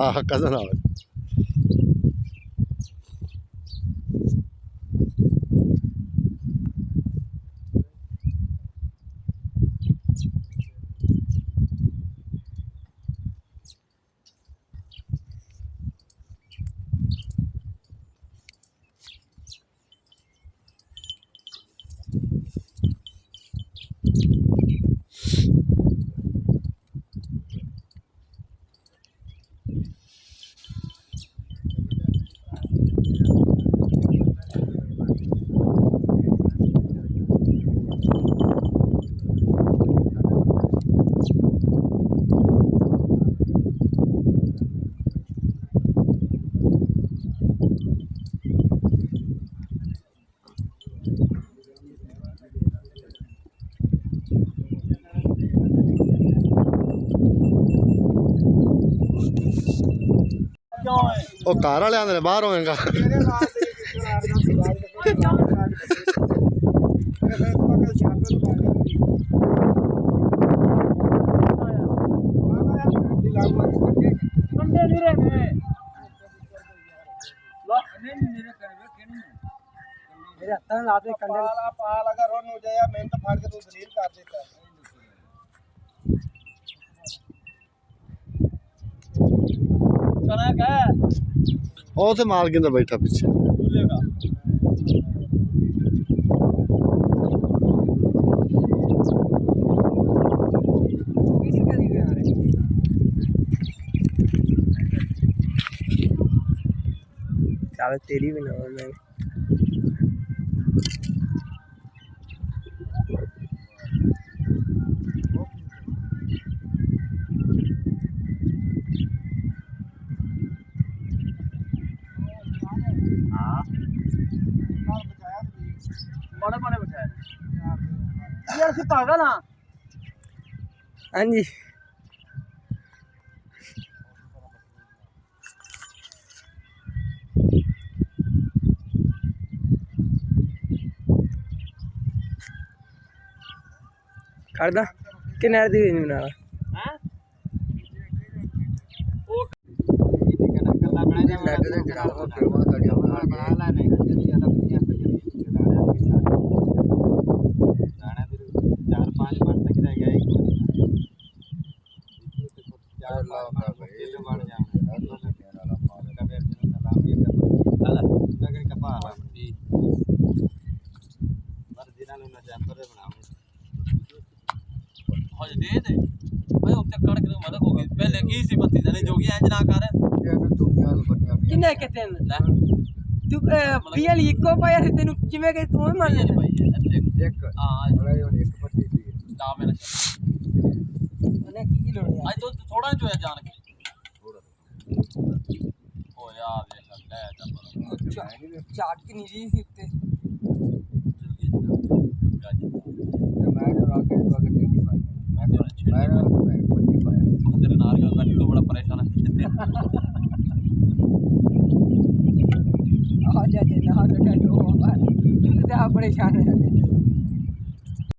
ਆਹ ਕਜ਼ਨ ਨਾਲ ਉਹ ਘਰ ਵਾਲੇ ਆਂਦੇ ਨੇ ਬਾਹਰ ਹੋਏਗਾ मेरे हत्था में लाते कंडे पाल अगर रोन हो जाए मैं तो फाड़ के तू दलील कर देता कना का ਉਹ ਤੇ ਮਾਲ ਕਿੰਦਾ ਬੈਠਾ ਪਿੱਛੇ भूलेगा किसी का नहीं आ रहे चल तेरी भी ना मैं बड़े बड़े बचाए यार से पागल ना हाँ जी कर दा किनारे दी नहीं बना हैं ओ कल्ला बना दे लग दे जरा फिर वहां गाड़ी बना ला नहीं जल्दी अलग बढ़िया दाना भी 4-5 बार तक रह गया एक बार चार लाख भाई ये बन जाना कबे सलाम ये कर ला नगर का पाला जी पर दिना ने जयपुर बनाओ हो दे दे भाई उत्ते कड़क तो मदद हो गई पहले की सी बत्ती जने जोगी इंज ना कर किन्ने कहते हैं तू बीएल इको पाया है तेनु किਵੇਂ ਕਿ ਤੂੰ ਮੰਨ ਲੈ ਭਾਈ ਇੱਕ ਹਾਂ ਬੜਾ ਹੁਣ ਇੱਕ ਪੱਟੀ ਸੀ ਦਾ ਮੇਰਾ ਉਹਨੇ ਕੀ ਲੋੜ ਹੈ ਅੱਜ ਤੋਂ ਥੋੜਾ ਜਿਹਾ ਜਾਣ ਕੇ ਥੋੜਾ ਓ ਯਾਰ ਦੇਖ ਲੈ ਜਾ ਚਾਟ ਕੀ ਨਹੀਂ ਰਹੀ ਸੀ ਉੱਤੇ ਮੈਂ ਰਾਕੇ ਵਗਰ ਨਹੀਂ ਪਾਇਆ ਮੈਂ ਤੇ ਛੇੜ ਮੈਂ ਪੱਟੀ ਪਾਇਆ ਤੇਰੇ ਨਾਲ ਗੱਡੀ ਤੋਂ ਬੜਾ ਪਰੇਸ਼ਾਨ ਹੈ आ जा ना तो क्या हो बात तू तो परेशान है